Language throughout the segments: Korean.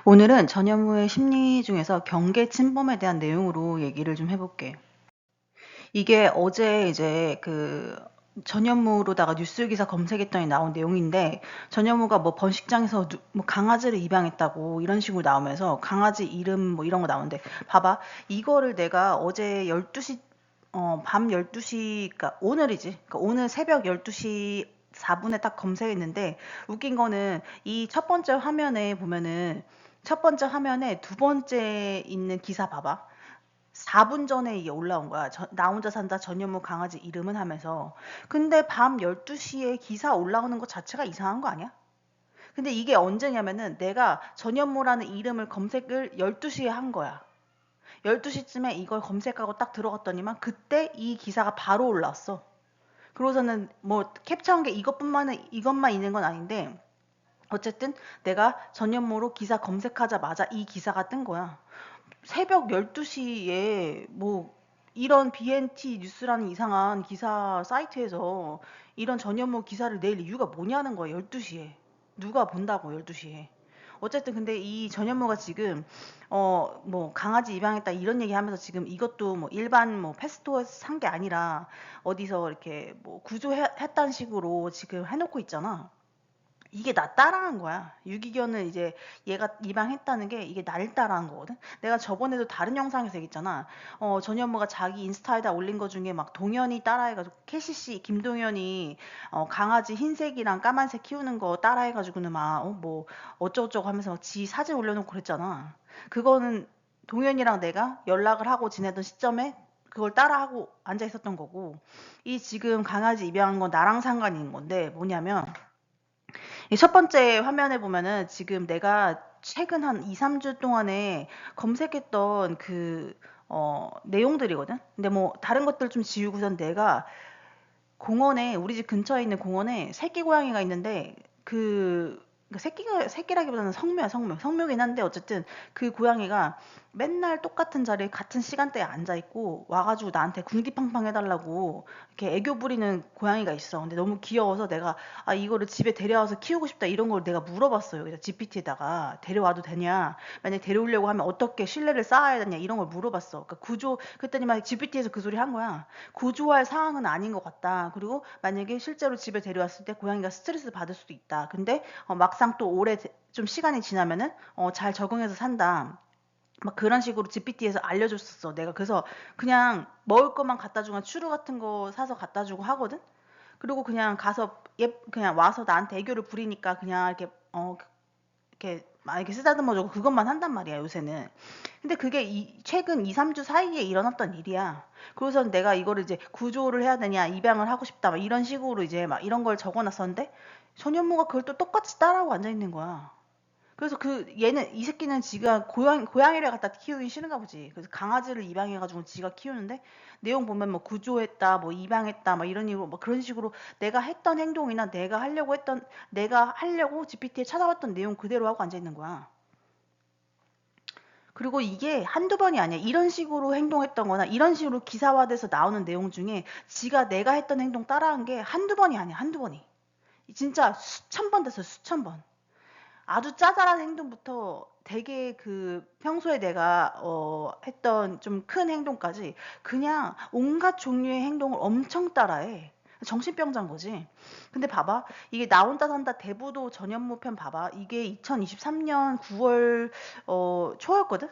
오늘은 전현무의 심리 중에서 경계 침범에 대한 내용으로 얘기를 좀 해볼게. 이게 어제 이제 전현무로다가 뉴스 기사 검색했더니 나온 내용인데, 전현무가 뭐 번식장에서 뭐 강아지를 입양했다고 이런 식으로 나오면서 강아지 이름 뭐 이런 거 나오는데, 봐봐. 이거를 내가 어제 12시, 밤 12시, 그러니까 오늘이지. 그러니까 오늘 새벽 12시 4분에 딱 검색했는데, 웃긴 거는 이 첫 번째 화면에 보면은, 첫 번째 화면에 두 번째 있는 기사 봐봐. 4분 전에 이게 올라온 거야. 나 혼자 산다 전현무 강아지 이름은 하면서. 근데 밤 12시에 기사 올라오는 것 자체가 이상한 거 아니야? 근데 이게 언제냐면은 내가 전현무라는 이름을 검색을 12시에 한 거야. 12시쯤에 이걸 검색하고 딱 들어갔더니만 그때 이 기사가 바로 올라왔어. 그러고서는 뭐 캡처한 게 이것만 있는 건 아닌데, 어쨌든 내가 전현무로 기사 검색하자마자 이 기사가 뜬 거야. 새벽 12시에 뭐 이런 BNT 뉴스라는 이상한 기사 사이트에서 이런 전현무 기사를 낼 이유가 뭐냐는 거야, 12시에. 누가 본다고, 12시에. 어쨌든 근데 이 전현무가 지금 뭐 강아지 입양했다 이런 얘기 하면서 지금 이것도 뭐 일반 뭐 패스토어에서 산 게 아니라 어디서 이렇게 뭐 구조했다는 식으로 지금 해놓고 있잖아. 이게 나 따라한 거야. 유기견을 이제 얘가 입양했다는 게 이게 나를 따라한 거거든. 내가 저번에도 다른 영상에서 얘기했잖아. 전현무가 자기 인스타에다 올린 거 중에 막 동현이 따라해가지고 KCC 김동현이 강아지 흰색이랑 까만색 키우는 거 따라해가지고는 막 뭐 어쩌고저쩌고 하면서 지 사진 올려놓고 그랬잖아. 그거는 동현이랑 내가 연락을 하고 지내던 시점에 그걸 따라하고 앉아 있었던 거고, 이 지금 강아지 입양한 건 나랑 상관이 있는 건데 뭐냐면, 이 첫 번째 화면에 보면은 지금 내가 최근 한 2, 3주 동안에 검색했던 내용들이거든? 근데 뭐 다른 것들 좀 지우고선 내가 공원에, 우리 집 근처에 있는 공원에 새끼 고양이가 있는데, 새끼라기보다는 성묘긴 한데, 어쨌든 그 고양이가 맨날 똑같은 자리에 같은 시간대에 앉아 있고 와가지고 나한테 군기팡팡 해달라고 이렇게 애교 부리는 고양이가 있어. 근데 너무 귀여워서 내가 이거를 집에 데려와서 키우고 싶다 이런 걸 내가 물어봤어요. 그래서 GPT에다가 데려와도 되냐, 만약에 데려오려고 하면 어떻게 신뢰를 쌓아야 되냐 이런 걸 물어봤어. 그러니까 그랬더니 막 GPT에서 그 소리 한 거야. 고조할 상황은 아닌 것 같다. 그리고 만약에 실제로 집에 데려왔을 때 고양이가 스트레스 받을 수도 있다. 근데 막상 또 좀 시간이 지나면은 잘 적응해서 산다. 막 그런 식으로 GPT에서 알려줬었어. 내가 그래서 그냥 먹을 것만 갖다 주거나 추루 같은 거 사서 갖다 주고 하거든. 그리고 그냥 가서 그냥 와서 나한테 애교를 부리니까 그냥 이렇게 막 이렇게 쓰다듬어주고 그것만 한단 말이야, 요새는. 근데 그게 최근 2, 3주 사이에 일어났던 일이야. 그래서 내가 이거를 이제 구조를 해야 되냐, 입양을 하고 싶다, 막 이런 식으로 이제 막 이런 걸 적어놨었는데, 전현무가 그걸 또 똑같이 따라하고 앉아있는 거야. 그래서 이 새끼는 지가 고양이를 갖다 키우기 싫은가 보지. 그래서 강아지를 입양해가지고 지가 키우는데, 내용 보면 뭐 구조했다, 뭐 입양했다, 막 이런 식으로, 뭐 그런 식으로 내가 했던 행동이나 내가 하려고 GPT에 찾아왔던 내용 그대로 하고 앉아있는 거야. 그리고 이게 한두 번이 아니야. 이런 식으로 행동했던 거나 이런 식으로 기사화돼서 나오는 내용 중에 지가 내가 했던 행동 따라한 게 한두 번이 아니야. 한두 번이. 진짜 수천 번 됐어. 수천 번. 아주 짜잘한 행동부터 되게 평소에 내가 했던 좀 큰 행동까지 그냥 온갖 종류의 행동을 엄청 따라해. 정신병자인 거지. 근데 봐봐. 이게 나 혼자 산다 대부도 전현무 편 봐봐. 이게 2023년 9월 초였거든?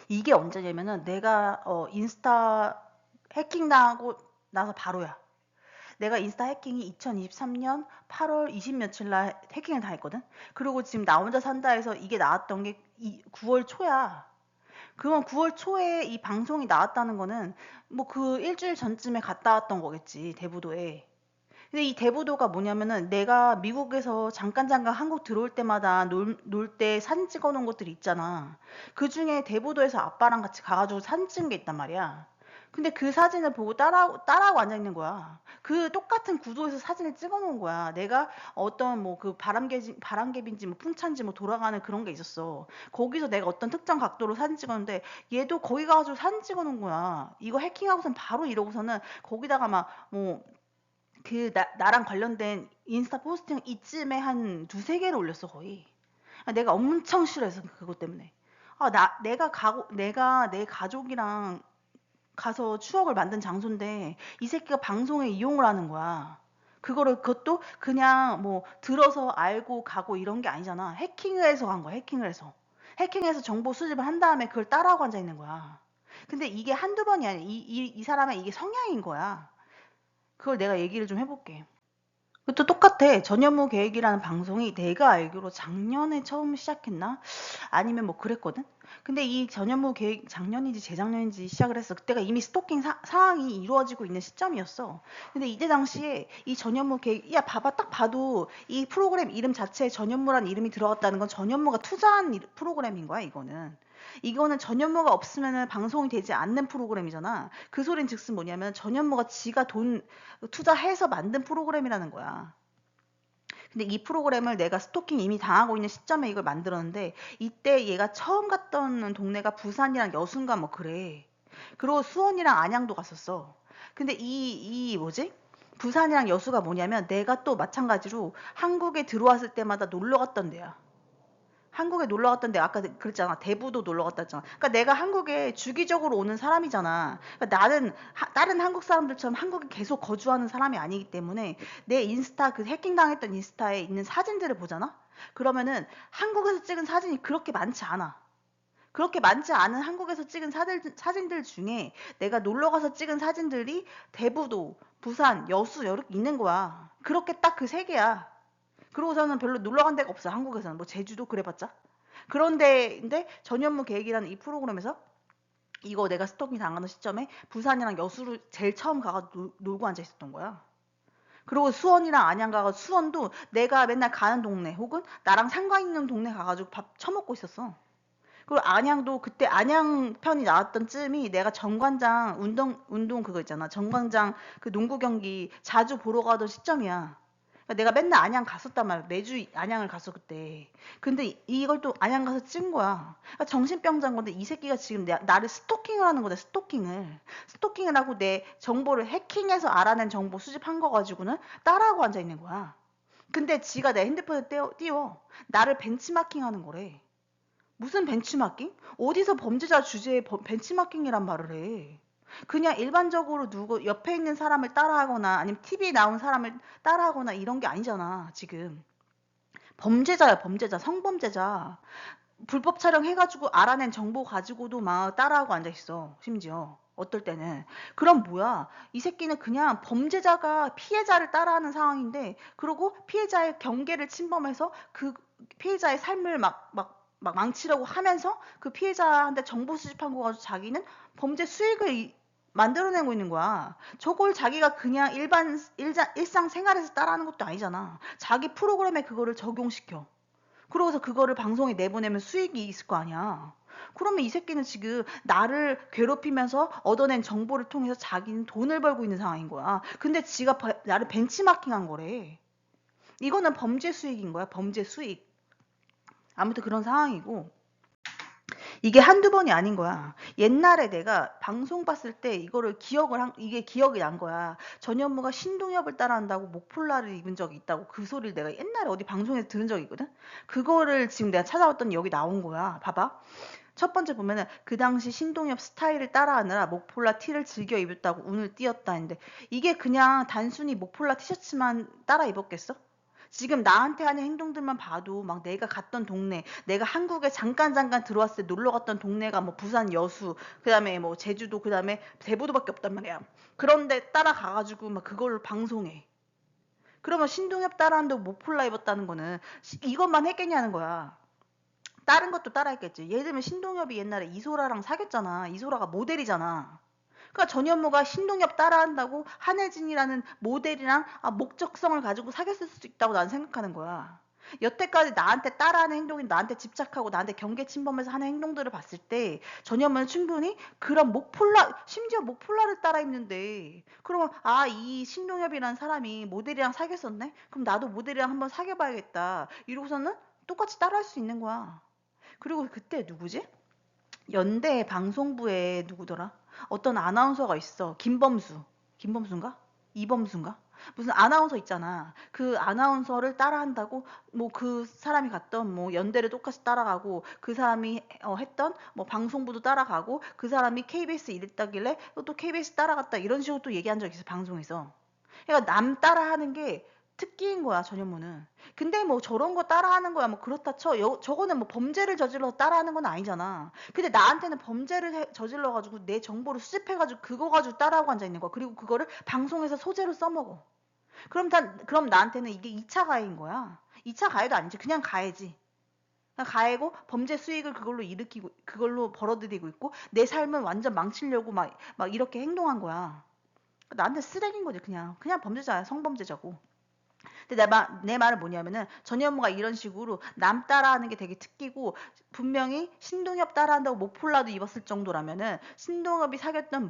이게 언제냐면은 내가 인스타 해킹 당하고 나서 바로야. 내가 인스타 해킹이 2023년 8월 20 며칠 날 해킹을 당했거든. 그리고 지금 나 혼자 산다 해서 이게 나왔던 게 9월 초야. 그건 9월 초에 이 방송이 나왔다는 거는 뭐 그 일주일 전쯤에 갔다 왔던 거겠지, 대부도에. 근데 이 대부도가 뭐냐면은 내가 미국에서 잠깐 한국 들어올 때마다 놀 때 사진 찍어 놓은 것들이 있잖아. 그 중에 대부도에서 아빠랑 같이 가가지고 사진 찍은 게 있단 말이야. 근데 그 사진을 보고 따라하고 앉아 있는 거야. 그 똑같은 구도에서 사진을 찍어 놓은 거야. 내가 어떤 뭐 바람개비인지 뭐 풍차인지 뭐 돌아가는 그런 게 있었어. 거기서 내가 어떤 특정 각도로 사진 찍었는데 얘도 거기 가가지고 사진 찍어 놓은 거야. 이거 해킹하고선 바로 이러고서는 거기다가 막뭐 나랑 관련된 인스타 포스팅 이쯤에 한 두세 개를 올렸어, 거의. 내가 엄청 싫어해서 그것 때문에. 내가 내 가족이랑 가서 추억을 만든 장소인데 이 새끼가 방송에 이용을 하는 거야. 그것도 그냥 뭐 들어서 알고 가고 이런 게 아니잖아. 해킹을 해서 간 거야. 해킹을 해서. 해킹해서 정보 수집을 한 다음에 그걸 따라하고 앉아 있는 거야. 근데 이게 한두 번이 아니야. 이 사람의 이게 성향인 거야. 그걸 내가 얘기를 좀 해볼게. 그것도 똑같아. 전현무 계획이라는 방송이 내가 알기로 작년에 처음 시작했나? 아니면 뭐 그랬거든? 근데 이 전현무 계획 작년인지 재작년인지 시작을 했어. 그때가 이미 스토킹 상황이 이루어지고 있는 시점이었어. 근데 이때 당시에 이 전현무 계획, 야, 봐봐. 딱 봐도 이 프로그램 이름 자체에 전현무란 이름이 들어갔다는 건 전현무가 투자한 프로그램인 거야, 이거는. 이거는 전현무가 없으면 방송이 되지 않는 프로그램이잖아. 그 소린 즉슨 뭐냐면 전현무가 지가 돈 투자해서 만든 프로그램이라는 거야. 근데 이 프로그램을 내가 스토킹 이미 당하고 있는 시점에 이걸 만들었는데 이때 얘가 처음 갔던 동네가 부산이랑 여수인가 뭐 그래. 그리고 수원이랑 안양도 갔었어. 근데 이 뭐지? 부산이랑 여수가 뭐냐면 내가 또 마찬가지로 한국에 들어왔을 때마다 놀러 갔던 데야. 한국에 놀러 갔던데 아까 그랬잖아. 대부도 놀러 갔다 했잖아. 그러니까 내가 한국에 주기적으로 오는 사람이잖아. 그러니까 나는 다른 한국 사람들처럼 한국에 계속 거주하는 사람이 아니기 때문에 내 인스타 그 해킹당했던 인스타에 있는 사진들을 보잖아. 그러면은 한국에서 찍은 사진이 그렇게 많지 않아. 그렇게 많지 않은 한국에서 찍은 사진들 중에 내가 놀러 가서 찍은 사진들이 대부도, 부산, 여수 이렇게 있는 거야. 그렇게 딱 그 세 개야. 그러고서는 별로 놀러 간 데가 없어. 한국에서는 뭐 제주도 그래봤자. 그런데 근데 전현무 계획이라는 이 프로그램에서 이거 내가 스토킹 당하는 시점에 부산이랑 여수를 제일 처음 가가 놀고 앉아 있었던 거야. 그리고 수원이랑 안양 가가 수원도 내가 맨날 가는 동네 혹은 나랑 상관 있는 동네 가가지고 밥 처먹고 있었어. 그리고 안양도 그때 안양 편이 나왔던 쯤이 내가 정관장 운동 그거 있잖아. 정관장 그 농구 경기 자주 보러 가던 시점이야. 그러니까 내가 맨날 안양 갔었단 말이야. 매주 안양을 갔어 그때. 근데 이걸 또 안양 가서 찍은 거야. 그러니까 정신병자인 건데 이 새끼가 지금 나를 스토킹을 하는 거다. 스토킹을 하고 내 정보를 해킹해서 알아낸 정보 수집한 거 가지고는 따라하고 앉아 있는 거야. 근데 지가 내 핸드폰에 띄워. 나를 벤치마킹 하는 거래. 무슨 벤치마킹? 어디서 범죄자 주제에 벤치마킹이란 말을 해. 그냥 일반적으로 누구 옆에 있는 사람을 따라하거나 아니면 TV에 나온 사람을 따라하거나 이런 게 아니잖아, 지금. 범죄자야, 범죄자, 성범죄자. 불법 촬영해가지고 알아낸 정보 가지고도 막 따라하고 앉아있어, 심지어. 어떨 때는. 그럼 뭐야? 이 새끼는 그냥 범죄자가 피해자를 따라하는 상황인데, 그리고 피해자의 경계를 침범해서 그 피해자의 삶을 막 망치려고 하면서 그 피해자한테 정보 수집한 거 가지고 자기는 범죄 수익을 만들어내고 있는 거야. 저걸 자기가 그냥 일상 생활에서 따라하는 것도 아니잖아. 자기 프로그램에 그거를 적용시켜. 그러고서 그거를 방송에 내보내면 수익이 있을 거 아니야. 그러면 이 새끼는 지금 나를 괴롭히면서 얻어낸 정보를 통해서 자기는 돈을 벌고 있는 상황인 거야. 근데 지가 나를 벤치마킹한 거래. 이거는 범죄 수익인 거야. 범죄 수익. 아무튼 그런 상황이고 이게 한두 번이 아닌 거야. 옛날에 내가 방송 봤을 때 이게 기억이 난 거야. 전현무가 신동엽을 따라한다고 목폴라를 입은 적이 있다고 그 소리를 내가 옛날에 어디 방송에서 들은 적이 있거든? 그거를 지금 내가 찾아왔더니 여기 나온 거야. 봐봐. 첫 번째 보면은 그 당시 신동엽 스타일을 따라하느라 목폴라 티를 즐겨 입었다고 운을 띄었다 했는데 이게 그냥 단순히 목폴라 티셔츠만 따라 입었겠어? 지금 나한테 하는 행동들만 봐도 막 내가 갔던 동네, 내가 한국에 잠깐 들어왔을 때 놀러 갔던 동네가 뭐 부산 여수, 그다음에 뭐 제주도, 그다음에 대부도밖에 없단 말이야. 그런데 따라가가지고 막 그걸 방송해. 그러면 신동엽 따라한다고 목폴라 입었다는 거는 이것만 했겠냐는 거야. 다른 것도 따라했겠지. 예를 들면 신동엽이 옛날에 이소라랑 사귀었잖아. 이소라가 모델이잖아. 그러니까 전현무가 신동엽 따라한다고 한혜진이라는 모델이랑 목적성을 가지고 사귀었을 수도 있다고 나는 생각하는 거야. 여태까지 나한테 따라하는 행동이 나한테 집착하고 나한테 경계 침범해서 하는 행동들을 봤을 때 전현무는 충분히 그런 심지어 목폴라를 따라 입는데 그러면 이 신동엽이라는 사람이 모델이랑 사귀었었네? 그럼 나도 모델이랑 한번 사귀어봐야겠다. 이러고서는 똑같이 따라할 수 있는 거야. 그리고 그때 누구지? 연대 방송부에 누구더라? 어떤 아나운서가 있어. 김범수인가? 이범수인가? 무슨 아나운서 있잖아. 그 아나운서를 따라한다고 뭐 그 사람이 갔던 뭐 연대를 똑같이 따라가고 그 사람이 했던 뭐 방송부도 따라가고 그 사람이 KBS 이랬다길래 또 KBS 따라갔다 이런 식으로 또 얘기한 적 있어 방송에서. 그러니까 남 따라하는 게 특기인 거야 전현무는. 근데 뭐 저런 거 따라하는 거야 뭐 그렇다 쳐. 저거는 뭐 범죄를 저질러서 따라하는 건 아니잖아. 근데 나한테는 범죄를 저질러가지고 내 정보를 수집해가지고 그거 가지고 따라하고 앉아 있는 거야. 그리고 그거를 방송에서 소재로 써먹어. 그럼 나한테는 이게 2차 가해인 거야. 2차 가해도 아니지. 그냥 가해지. 그냥 가해고 범죄 수익을 그걸로 일으키고 그걸로 벌어들이고 있고 내 삶은 완전 망치려고 막 이렇게 행동한 거야. 나한테 쓰레기인 거지 그냥 범죄자야. 성범죄자고. 근데 내 말은 뭐냐면은 전현무가 이런 식으로 남 따라하는 게 되게 특기고 분명히 신동엽 따라한다고 목폴라도 입었을 정도라면은 신동엽이 사귀었던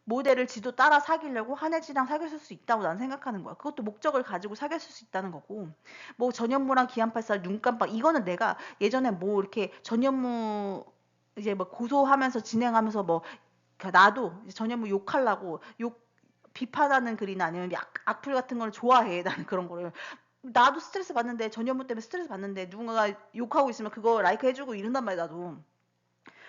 모델을 지도 따라 사귀려고 한혜지랑 사귀었을 수 있다고 난 생각하는 거야. 그것도 목적을 가지고 사귀었을 수 있다는 거고. 뭐 전현무랑 기안팔사 눈깜빡 이거는 내가 예전에 뭐 이렇게 전현무 이제 뭐 고소하면서 진행하면서 뭐 그러니까 나도 전현무 욕하려고 비판하는 글이나 아니면 악플 같은 걸 좋아해. 나는 그런 거를. 나도 스트레스 받는데 전현무 때문에 스트레스 받는데 누군가가 욕하고 있으면 그거 라이크 해주고 이런단 말이야 나도.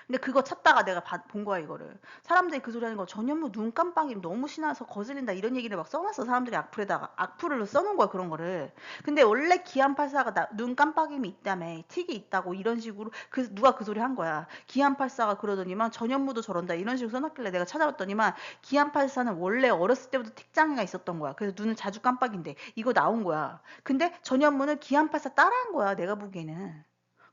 근데 그거 찾다가 내가 본 거야 이거를. 사람들이 그 소리 하는 거 전현무 눈 깜빡이 너무 신나서 거슬린다 이런 얘기를 막 써놨어. 사람들이 악플을 써놓은 거야 그런 거를. 근데 원래 기안84가 눈 깜빡임이 있다며 틱이 있다고 이런 식으로 누가 그 소리 한 거야. 기안84가 그러더니만 전현무도 저런다 이런 식으로 써놨길래 내가 찾아봤더니만 기안84는 원래 어렸을 때부터 틱장애가 있었던 거야. 그래서 눈은 자주 깜빡인데 이거 나온 거야. 근데 전현무는 기안84 따라한 거야 내가 보기에는.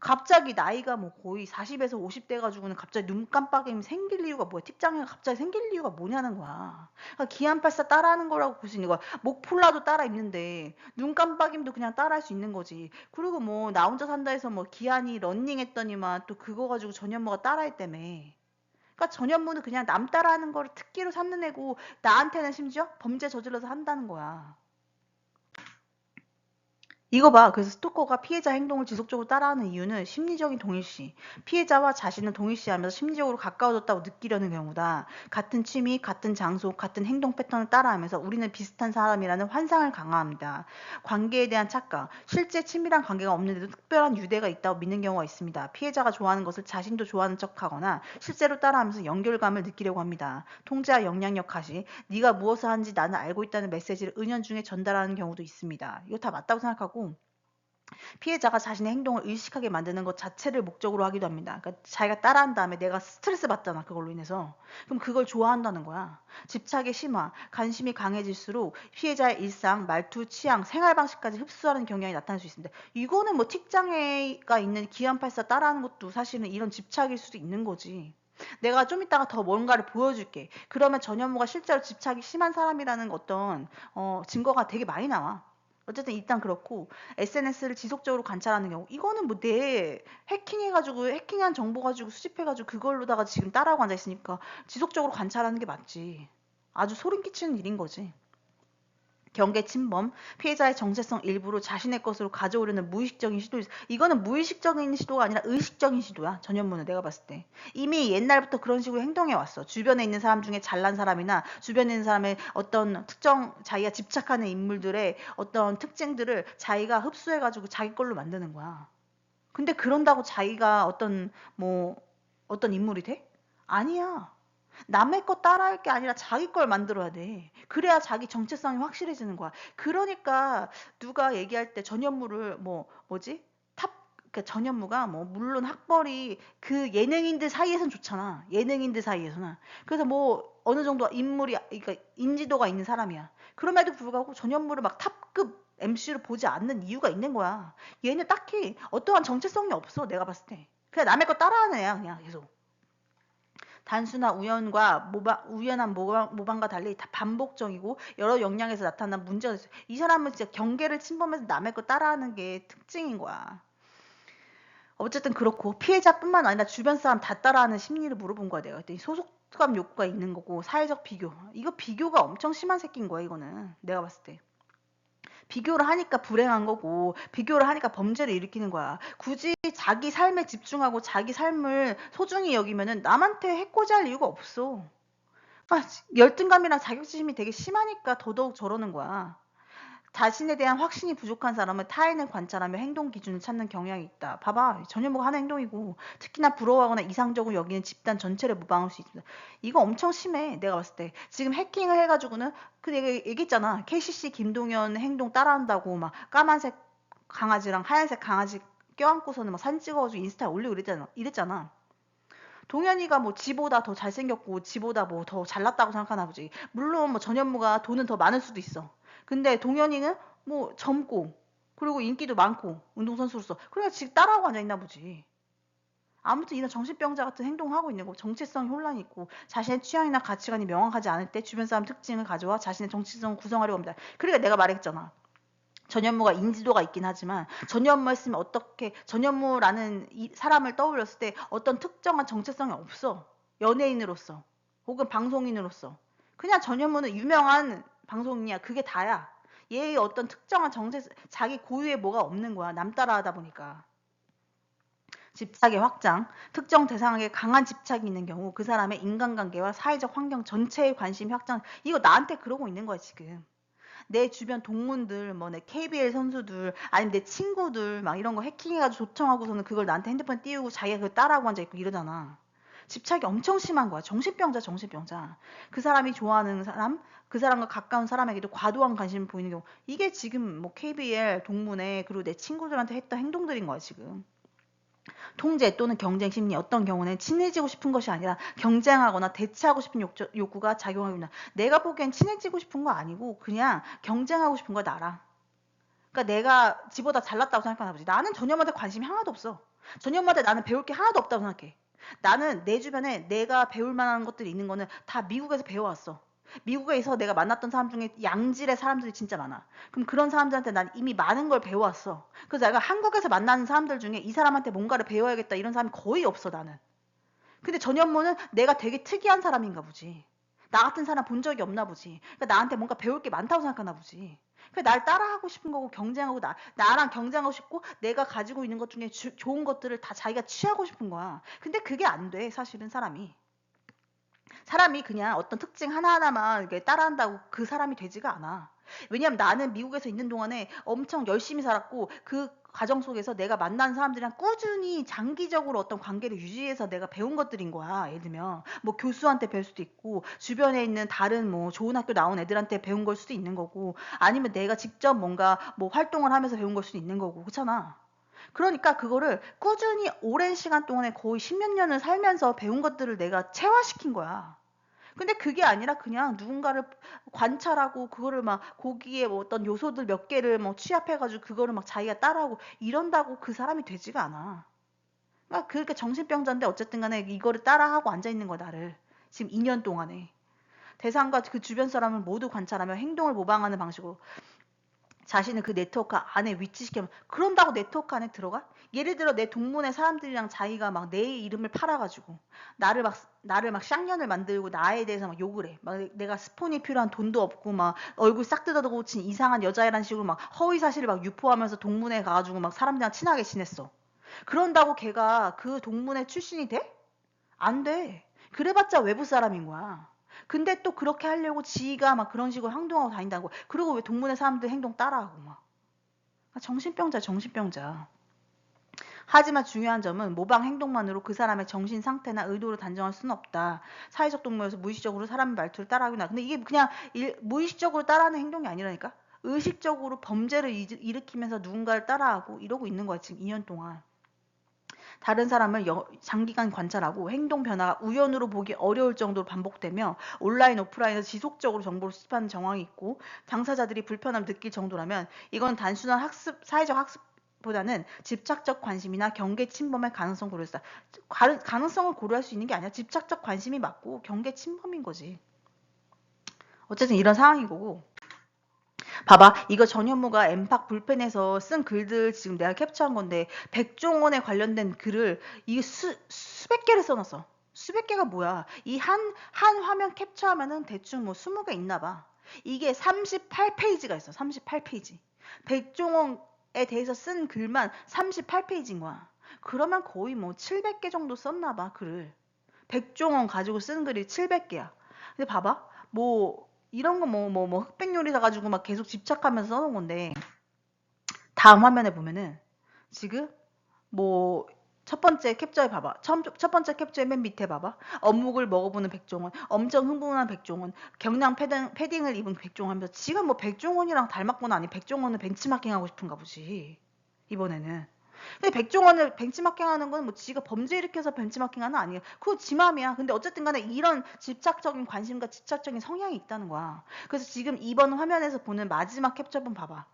갑자기 나이가 뭐 거의 40에서 50대 가지고는 갑자기 눈 깜빡임이 생길 이유가 뭐야? 틱장애가 갑자기 생길 이유가 뭐냐는 거야. 그러니까 기안84 따라하는 거라고 볼 수 있는 거야. 목폴라도 따라 입는데 눈 깜빡임도 그냥 따라할 수 있는 거지. 그리고 뭐 나 혼자 산다 해서 뭐 기안이 런닝 했더니만 또 그거 가지고 전현무가 따라했다며. 그러니까 전현무는 그냥 남 따라하는 거를 특기로 삼는 애고 나한테는 심지어 범죄 저질러서 한다는 거야. 이거 봐. 그래서 스토커가 피해자 행동을 지속적으로 따라하는 이유는 심리적인 동일시. 피해자와 자신을 동일시하면서 심리적으로 가까워졌다고 느끼려는 경우다. 같은 취미, 같은 장소, 같은 행동 패턴을 따라하면서 우리는 비슷한 사람이라는 환상을 강화합니다. 관계에 대한 착각. 실제 친밀한 관계가 없는데도 특별한 유대가 있다고 믿는 경우가 있습니다. 피해자가 좋아하는 것을 자신도 좋아하는 척하거나 실제로 따라하면서 연결감을 느끼려고 합니다. 통제와 영향력 가시. 네가 무엇을 하는지 나는 알고 있다는 메시지를 은연중에 전달하는 경우도 있습니다. 이거 다 맞다고 생각하고 피해자가 자신의 행동을 의식하게 만드는 것 자체를 목적으로 하기도 합니다. 그러니까 자기가 따라한 다음에 내가 스트레스 받잖아. 그걸로 인해서. 그럼 그걸 좋아한다는 거야. 집착의 심화, 관심이 강해질수록 피해자의 일상, 말투, 취향, 생활 방식까지 흡수하는 경향이 나타날 수 있습니다. 이거는 뭐 틱장애가 있는 기안84 따라하는 것도 사실은 이런 집착일 수도 있는 거지. 내가 좀 이따가 더 뭔가를 보여줄게. 그러면 전현무가 실제로 집착이 심한 사람이라는 어떤 증거가 되게 많이 나와. 어쨌든 일단 그렇고 SNS를 지속적으로 관찰하는 경우 이거는 뭐 내 해킹한 정보 가지고 수집해가지고 그걸로다가 지금 따라하고 앉아 있으니까 지속적으로 관찰하는 게 맞지. 아주 소름 끼치는 일인 거지. 경계 침범, 피해자의 정체성 일부로 자신의 것으로 가져오려는 무의식적인 시도. 이거는 무의식적인 시도가 아니라 의식적인 시도야. 전현무는 내가 봤을 때. 이미 옛날부터 그런 식으로 행동해 왔어. 주변에 있는 사람 중에 잘난 사람이나 주변에 있는 사람의 어떤 특정 자기가 집착하는 인물들의 어떤 특징들을 자기가 흡수해가지고 자기 걸로 만드는 거야. 근데 그런다고 자기가 어떤 인물이 돼? 아니야. 남의 거 따라할 게 아니라 자기 걸 만들어야 돼. 그래야 자기 정체성이 확실해지는 거야. 그러니까 누가 얘기할 때 전현무를 뭐지? 그러니까 전현무가 뭐 물론 학벌이 그 예능인들 사이에선 좋잖아. 예능인들 사이에서는. 그래서 뭐 어느 정도 인물이 그러니까 인지도가 있는 사람이야. 그럼에도 불구하고 전현무를 막 탑급 MC로 보지 않는 이유가 있는 거야. 얘는 딱히 어떠한 정체성이 없어. 내가 봤을 때. 그냥 남의 거 따라하는 애야. 그냥 계속. 단순한 우연한 모방과 달리 다 반복적이고 여러 역량에서 나타난 문제가 있어요. 이 사람은 진짜 경계를 침범해서 남의 거 따라하는 게 특징인 거야. 어쨌든 그렇고 피해자뿐만 아니라 주변 사람 다 따라하는 심리를 물어본 거야 내가. 그랬더니 소속감 욕구가 있는 거고 사회적 비교. 이거 비교가 엄청 심한 새끼인 거야 이거는. 내가 봤을 때. 비교를 하니까 불행한 거고 비교를 하니까 범죄를 일으키는 거야. 굳이 자기 삶에 집중하고 자기 삶을 소중히 여기면은 남한테 해코지 할 이유가 없어. 열등감이랑 자격지심이 되게 심하니까 더더욱 저러는 거야. 자신에 대한 확신이 부족한 사람은 타인을 관찰하며 행동 기준을 찾는 경향이 있다. 봐봐. 전현무가 하는 행동이고 특히나 부러워하거나 이상적으로 여기는 집단 전체를 모방할 수 있습니다. 이거 엄청 심해. 내가 봤을 때. 지금 해킹을 해가지고는 그 내가 얘기했잖아. KCC 김동연 행동 따라한다고 막 까만색 강아지랑 하얀색 강아지 껴안고서는 막 사진 찍어가지고 인스타에 올리고 이랬잖아. 동현이가 뭐 지보다 더 잘생겼고 지보다 뭐 더 잘났다고 생각하나 보지. 물론 뭐 전현무가 돈은 더 많을 수도 있어. 근데 동현이는 뭐 젊고 그리고 인기도 많고 운동선수로서 그러니까 지금 따라하고 앉아있나 보지. 아무튼 이런 정신병자 같은 행동을 하고 있는 거 정체성이 혼란이 있고 자신의 취향이나 가치관이 명확하지 않을 때 주변 사람 특징을 가져와 자신의 정체성을 구성하려고 합니다. 그러니까 내가 말했잖아. 전현무가 인지도가 있긴 하지만 전현무 했으면 어떻게 전현무라는 이 사람을 떠올렸을 때 어떤 특정한 정체성이 없어. 연예인으로서 혹은 방송인으로서 그냥 전현무는 유명한 방송인이야. 그게 다야. 얘의 어떤 특정한 자기 고유의 뭐가 없는 거야. 남 따라하다 보니까. 집착의 확장, 특정 대상에게 강한 집착이 있는 경우 그 사람의 인간관계와 사회적 환경 전체의 관심이 확장. 이거 나한테 그러고 있는 거야 지금. 내 주변 동문들, 뭐 내 KBL 선수들, 아니면 내 친구들 막 이런 거 해킹해가지고 조청하고서는 그걸 나한테 핸드폰 띄우고 자기가 그걸 따라하고 앉아있고 이러잖아. 집착이 엄청 심한 거야. 정신병자, 정신병자. 그 사람이 좋아하는 사람, 그 사람과 가까운 사람에게도 과도한 관심을 보이는 경우. 이게 지금 뭐 KBL 동문회 그리고 내 친구들한테 했던 행동들인 거야, 지금. 통제 또는 경쟁 심리 어떤 경우는 친해지고 싶은 것이 아니라 경쟁하거나 대체하고 싶은 욕구가 작용하고 있다. 내가 보기엔 친해지고 싶은 거 아니고 그냥 경쟁하고 싶은 거야 나랑. 그러니까 내가 지보다 잘났다고 생각하나 보지. 나는 전현무한테 관심이 하나도 없어. 전현무한테 나는 배울 게 하나도 없다고 생각해. 나는 내 주변에 내가 배울 만한 것들이 있는 거는 다 미국에서 배워왔어. 미국에서 내가 만났던 사람 중에 양질의 사람들이 진짜 많아. 그럼 그런 사람들한테 난 이미 많은 걸 배워왔어. 그래서 내가 한국에서 만나는 사람들 중에 이 사람한테 뭔가를 배워야겠다 이런 사람이 거의 없어 나는. 근데 전현무는 내가 되게 특이한 사람인가 보지. 나 같은 사람 본 적이 없나 보지. 그러니까 나한테 뭔가 배울 게 많다고 생각하나 보지. 그러니까 날 따라하고 싶은 거고 경쟁하고 나랑 경쟁하고 싶고 내가 가지고 있는 것 중에 좋은 것들을 다 자기가 취하고 싶은 거야. 근데 그게 안 돼, 사실은 사람이 그냥 어떤 특징 하나하나만 이렇게 따라한다고 그 사람이 되지가 않아. 왜냐면 나는 미국에서 있는 동안에 엄청 열심히 살았고 그 과정 속에서 내가 만난 사람들이랑 꾸준히 장기적으로 어떤 관계를 유지해서 내가 배운 것들인 거야. 예를 들면 뭐 교수한테 배울 수도 있고 주변에 있는 다른 뭐 좋은 학교 나온 애들한테 배운 걸 수도 있는 거고 아니면 내가 직접 뭔가 뭐 활동을 하면서 배운 걸 수도 있는 거고 그렇잖아. 그러니까 그거를 꾸준히 오랜 시간 동안에 거의 십몇 년을 살면서 배운 것들을 내가 체화시킨 거야. 근데 그게 아니라 그냥 누군가를 관찰하고 그거를 막 거기에 뭐 어떤 요소들 몇 개를 뭐 취합해가지고 그거를 막 자기가 따라하고 이런다고 그 사람이 되지가 않아. 그러니까 정신병자인데 어쨌든 간에 이거를 따라하고 앉아있는 거야, 나를. 지금 2년 동안에. 대상과 그 주변 사람을 모두 관찰하며 행동을 모방하는 방식으로 자신을 그 네트워크 안에 위치시키면 그런다고 네트워크 안에 들어가? 예를 들어 내 동문회 사람들이랑 자기가 막 내 이름을 팔아가지고 나를 막 쌍년을 만들고 나에 대해서 막 욕을 해. 막 내가 스폰이 필요한 돈도 없고 막 얼굴 싹 뜯어고친 이상한 여자애란 식으로 막 허위 사실을 막 유포하면서 동문회 가가지고 막 사람들이랑 친하게 지냈어. 그런다고 걔가 그 동문회 출신이 돼? 안 돼. 그래봤자 외부 사람인 거야. 근데 또 그렇게 하려고 지가 막 그런 식으로 행동하고 다닌다고. 그리고 왜 동문회 사람들 행동 따라하고 막. 정신병자, 정신병자. 하지만 중요한 점은 모방 행동만으로 그 사람의 정신 상태나 의도를 단정할 수는 없다. 사회적 동물에서 무의식적으로 사람의 말투를 따라하거나. 근데 이게 그냥 무의식적으로 따라하는 행동이 아니라니까? 의식적으로 범죄를 일으키면서 누군가를 따라하고 이러고 있는 거야, 지금 2년 동안. 다른 사람을 장기간 관찰하고 행동 변화가 우연으로 보기 어려울 정도로 반복되며 온라인 오프라인에서 지속적으로 정보를 수집하는 정황이 있고 당사자들이 불편함을 느낄 정도라면 이건 단순한 사회적 학습보다는 집착적 관심이나 경계 침범의 가능성을 고려했다. 가능성을 고려할 수 있는 게 아니야. 집착적 관심이 맞고 경계 침범인 거지. 어쨌든 이런 상황인 거고. 봐봐, 이거 전현무가 엠팍 불펜에서 쓴 글들 지금 내가 캡처한 건데 백종원에 관련된 글을 이게 수백 개를 써놨어. 수백 개가 뭐야? 이 한 화면 캡처하면은 대충 뭐 20개 있나 봐. 이게 38페이지가 있어. 38페이지. 백종원에 대해서 쓴 글만 38페이지인 거야. 그러면 거의 뭐 700개 정도 썼나 봐, 글을. 백종원 가지고 쓴 글이 700개야. 근데 봐봐. 뭐 이런 거 뭐 흑백 요리 사가지고 막 계속 집착하면서 써놓은 건데 다음 화면에 보면은 지금 뭐 첫 번째 캡처에 봐봐. 첫 번째 캡처의 맨 밑에 봐봐. 어묵을 먹어보는 백종원, 엄청 흥분한 백종원, 경량 패딩을 입은 백종원 하면서 지가 뭐 백종원이랑 닮았거나 아니 백종원을 벤치마킹하고 싶은가 보지. 이번에는. 근데 백종원을 벤치마킹하는 건 뭐 지가 범죄 일으켜서 벤치마킹하는 아니야. 그거 지 맘이야. 근데 어쨌든 간에 이런 집착적인 관심과 집착적인 성향이 있다는 거야. 그래서 지금 이번 화면에서 보는 마지막 캡처본 봐봐.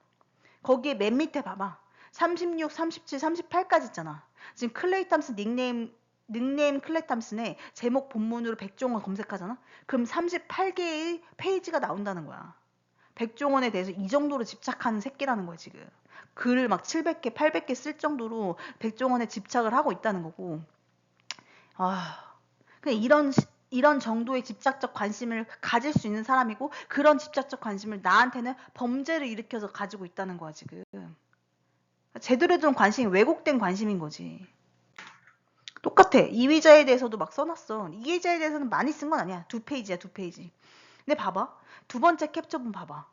거기에 맨 밑에 봐봐. 36, 37, 38까지 있잖아. 지금 클레이 탐슨 닉네임 클레이 탐슨에 제목 본문으로 백종원 검색하잖아. 그럼 38개의 페이지가 나온다는 거야. 백종원에 대해서 이 정도로 집착하는 새끼라는 거야 지금. 글을 막 700개, 800개 쓸 정도로 백종원에 집착을 하고 있다는 거고. 아, 그냥 이런 정도의 집착적 관심을 가질 수 있는 사람이고 그런 집착적 관심을 나한테는 범죄를 일으켜서 가지고 있다는 거야 지금. 제대로 된 관심이 왜곡된 관심인 거지. 똑같아. 이의자에 대해서도 막 써놨어. 이의자에 대해서는 많이 쓴 건 아니야. 2페이지야, 2페이지. 근데 봐봐. 두 번째 캡처본 봐봐.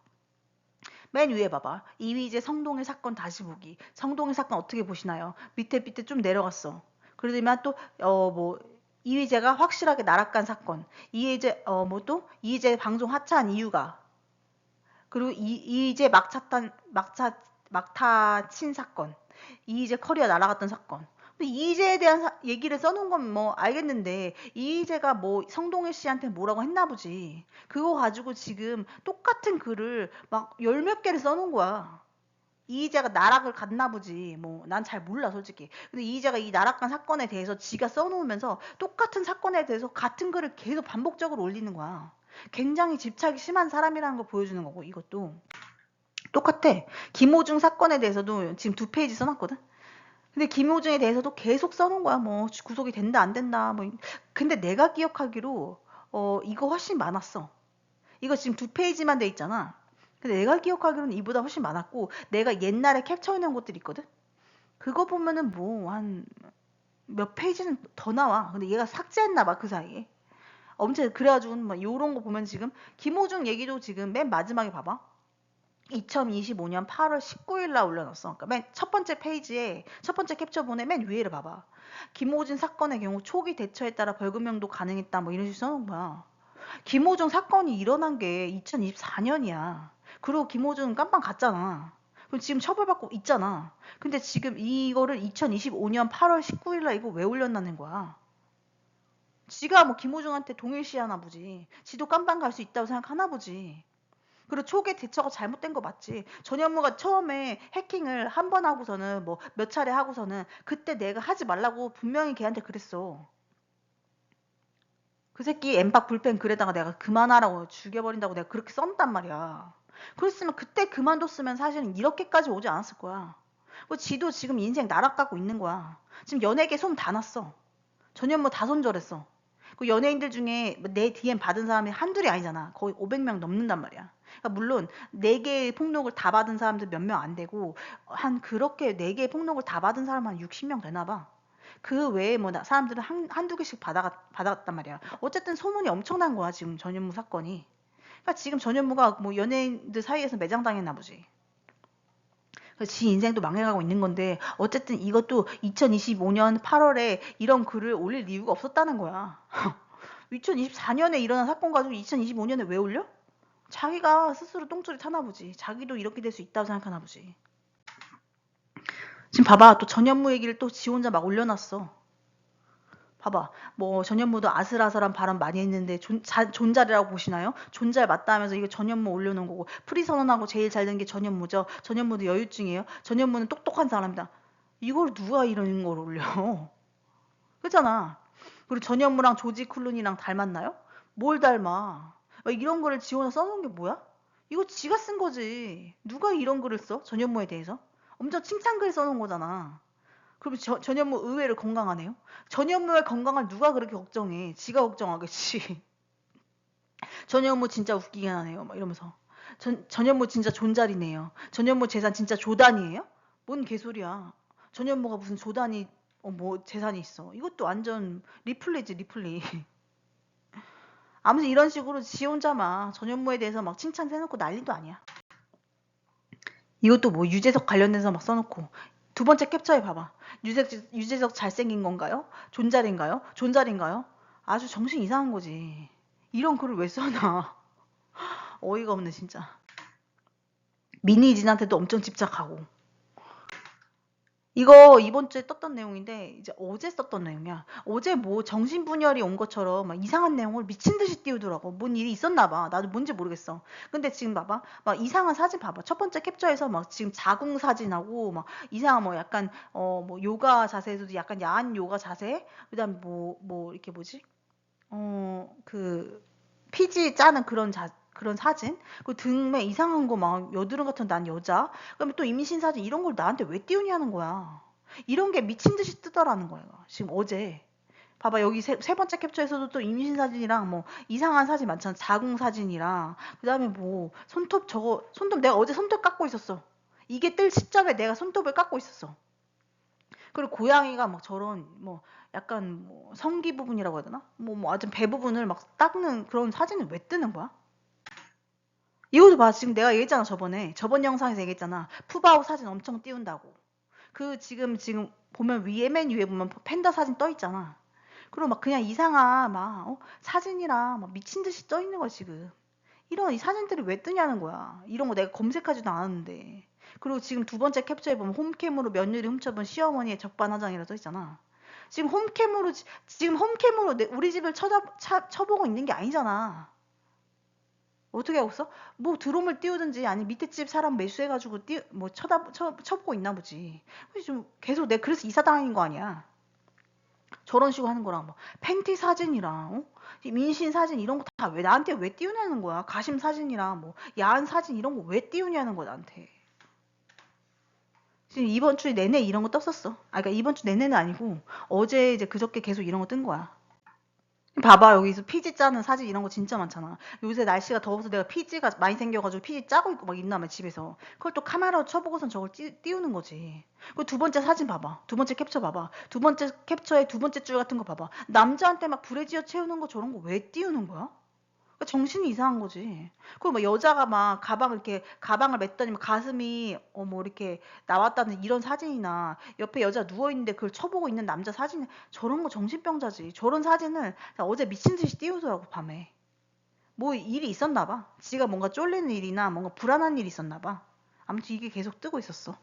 맨 위에 봐봐. 이휘재 성동일 사건 다시 보기. 성동일 사건 어떻게 보시나요? 밑에 좀 내려갔어. 그러더니만 또 뭐 이휘재가 확실하게 나락간 사건. 이휘재 뭐 또 이휘재 방송 하차한 이유가. 그리고 이휘재 막타 친 사건. 이휘재 커리어 날아갔던 사건. 근데 이휘재에 대한 얘기를 써놓은 건 뭐 알겠는데 이휘재가 뭐 성동일 씨한테 뭐라고 했나 보지. 그거 가지고 지금 똑같은 글을 막 열 몇 개를 써놓은 거야. 이휘재가 나락을 갔나 보지. 뭐 난 잘 몰라 솔직히. 근데 이휘재가 이 나락간 사건에 대해서 지가 써놓으면서 똑같은 사건에 대해서 같은 글을 계속 반복적으로 올리는 거야. 굉장히 집착이 심한 사람이라는 걸 보여주는 거고 이것도 똑같아. 김호중 사건에 대해서도 지금 2페이지 써놨거든. 근데 김호중에 대해서도 계속 써놓은 거야. 뭐 구속이 된다 안 된다. 뭐 근데 내가 기억하기로 이거 훨씬 많았어. 이거 지금 2페이지만 돼 있잖아. 근데 내가 기억하기로는 이보다 훨씬 많았고 내가 옛날에 캡처해놓은 것들 있거든. 그거 보면은 뭐 한 몇 페이지는 더 나와. 근데 얘가 삭제했나 봐 그 사이에. 엄청 그래가지고 막 요런 거 보면 지금 김호중 얘기도 지금 맨 마지막에 봐봐. 2025년 8월 19일 날 올려놨어. 그러니까 맨 첫 번째 페이지에 첫 번째 캡처본의 맨 위에를 봐봐. 김호준 사건의 경우 초기 대처에 따라 벌금형도 가능했다 뭐 이런 식으로 써놓은 거야. 김호준 사건이 일어난 게 2024년이야. 그리고 김호준 깜빵 갔잖아. 그럼 지금 처벌받고 있잖아. 근데 지금 이거를 2025년 8월 19일 날 이거 왜 올렸나는 거야. 지가 뭐 김호중한테 동일시하나 보지. 지도 깜빵 갈 수 있다고 생각하나 보지. 그리고 초기 대처가 잘못된 거 맞지. 전현무가 처음에 해킹을 한 번 하고서는 뭐 몇 차례 하고서는 그때 내가 하지 말라고 분명히 걔한테 그랬어. 그 새끼 엠박 불펜 글에다가 내가 그만하라고 죽여버린다고 내가 그렇게 썼단 말이야. 그랬으면 그때 그만뒀으면 사실은 이렇게까지 오지 않았을 거야. 뭐 지도 지금 인생 나락가고 있는 거야. 지금 연예계 손 다 났어. 전현무 다 손절했어. 그 연예인들 중에 내 DM 받은 사람이 한둘이 아니잖아. 거의 500명 넘는단 말이야. 그러니까 물론 4개의 폭로를 다 받은 사람들 몇 명 안 되고 한 그렇게 4개의 폭로를 다 받은 사람 한 60명 되나 봐. 그 외에 뭐 사람들은 한두 개씩 받았단 말이야. 어쨌든 소문이 엄청난 거야 지금 전현무 사건이. 그러니까 지금 전현무가 뭐 연예인들 사이에서 매장당했나 보지. 그래서 지 인생도 망해가고 있는 건데 어쨌든 이것도 2025년 8월에 이런 글을 올릴 이유가 없었다는 거야. 2024년에 일어난 사건 가지고 2025년에 왜 올려? 자기가 스스로 똥줄이 타나 보지. 자기도 이렇게 될 수 있다고 생각하나 보지. 지금 봐봐. 또 전현무 얘기를 또 지 혼자 막 올려놨어. 봐봐. 뭐 전현무도 아슬아슬한 발언 많이 했는데 존잘이라고 보시나요? 존잘 맞다 하면서 이거 전현무 올려놓은 거고 프리 선언하고 제일 잘 된 게 전현무죠. 전현무도 여유증이에요. 전현무는 똑똑한 사람이다. 이걸 누가 이런 걸 올려? 그렇잖아. 그리고 전현무랑 조지 클루니랑 닮았나요? 뭘 닮아? 막 이런 거를 지원해 써놓은 게 뭐야? 이거 지가 쓴 거지. 누가 이런 글을 써? 전현무에 대해서? 엄청 칭찬글 써놓은 거잖아. 그럼 전현무 의외로 건강하네요? 전현무의 건강을 누가 그렇게 걱정해? 지가 걱정하겠지. 전현무 진짜 웃기긴 하네요. 막 이러면서. 전현무 진짜 존잘이네요. 전현무 재산 진짜 조단이에요? 뭔 개소리야. 전현무가 무슨 조단이 뭐 재산이 있어. 이것도 완전 리플리지 리플리. 아무튼 이런 식으로 지 혼자 막 전현무에 대해서 막 칭찬해놓고 난리도 아니야. 이것도 뭐 유재석 관련돼서 막 써놓고. 두 번째 캡처해 봐봐. 유재석 잘생긴 건가요? 존잘인가요? 존잘인가요? 아주 정신 이상한 거지. 이런 글을 왜 써놔. 어이가 없네 진짜. 미니진한테도 엄청 집착하고. 이거 이번 주에 떴던 내용인데 이제 어제 썼던 내용이야. 어제 뭐 정신분열이 온 것처럼 막 이상한 내용을 미친 듯이 띄우더라고. 뭔 일이 있었나 봐. 나도 뭔지 모르겠어. 근데 지금 봐봐. 막 이상한 사진 봐봐. 첫 번째 캡처에서 막 지금 자궁 사진하고 막 이상한 뭐 약간 뭐 요가 자세에서도 약간 야한 요가 자세. 그다음 뭐 이렇게 뭐지? 그 피지 짜는 그런 사진, 그 등에 이상한 거 막 여드름 같은 난 여자, 그다음에 또 임신 사진 이런 걸 나한테 왜 띄우냐는 거야. 이런 게 미친 듯이 뜨더라는 거야. 지금 어제. 봐봐 여기 세 번째 캡처에서도 또 임신 사진이랑 뭐 이상한 사진 많잖아. 자궁 사진이랑 그다음에 뭐 손톱 내가 어제 손톱 깎고 있었어. 이게 뜰 시점에 내가 손톱을 깎고 있었어. 그리고 고양이가 막 저런 뭐 약간 뭐 성기 부분이라고 해야 되나? 하여튼 배 부분을 막 닦는 그런 사진을 왜 뜨는 거야? 이것도 봐. 지금 내가 얘기했잖아, 저번에. 저번 영상에서 얘기했잖아. 푸바오 사진 엄청 띄운다고. 그 지금 보면 맨 위에 보면 팬더 사진 떠 있잖아. 그리고 막 그냥 이상한 막 사진이랑 막 미친 듯이 떠 있는 거야, 지금. 이런 이 사진들이 왜 뜨냐는 거야. 이런 거 내가 검색하지도 않았는데. 그리고 지금 두 번째 캡처에 보면 홈캠으로 며느리 훔쳐본 시어머니의 적반하장이라 써 있잖아. 지금 홈캠으로 우리 집을 쳐보고 있는 게 아니잖아. 어떻게 하고 있어? 뭐 드럼을 띄우든지 아니 밑에 집 사람 매수해가지고 뭐 쳐보고 있나 보지. 그래서 좀 계속 내가 그래서 이사당한 거 아니야. 저런 식으로 하는 거랑 뭐 팬티 사진이랑 이 민신 사진 이런 거 다 왜 나한테 왜 띄우냐는 거야. 가심 사진이랑 뭐 야한 사진 이런 거 왜 띄우냐는 거야 나한테. 지금 이번 주 내내 이런 거 떴었어. 그러니까 이번 주 내내는 아니고 어제 이제 그저께 계속 이런 거 뜬 거야. 봐봐 여기서 피지 짜는 사진 이런 거 진짜 많잖아. 요새 날씨가 더워서 내가 피지가 많이 생겨가지고 피지 짜고 있고 막 있나면 집에서 그걸 또 카메라로 쳐보고선 저걸 띄우는 거지. 그 두 번째 사진 봐봐. 두 번째 캡처 봐봐. 두 번째 캡처의 두 번째 줄 같은 거 봐봐. 남자한테 막 브래지어 채우는 거 저런 거 왜 띄우는 거야? 그러니까 정신이 이상한 거지. 그리고 막 여자가 막 가방을 맸더니 막 가슴이 뭐 이렇게 나왔다는 이런 사진이나 옆에 여자 누워 있는데 그걸 쳐보고 있는 남자 사진 저런 거 정신병자지. 저런 사진을 어제 미친 듯이 띄우더라고 밤에. 뭐 일이 있었나 봐. 지가 뭔가 쫄리는 일이나 뭔가 불안한 일이 있었나 봐. 아무튼 이게 계속 뜨고 있었어.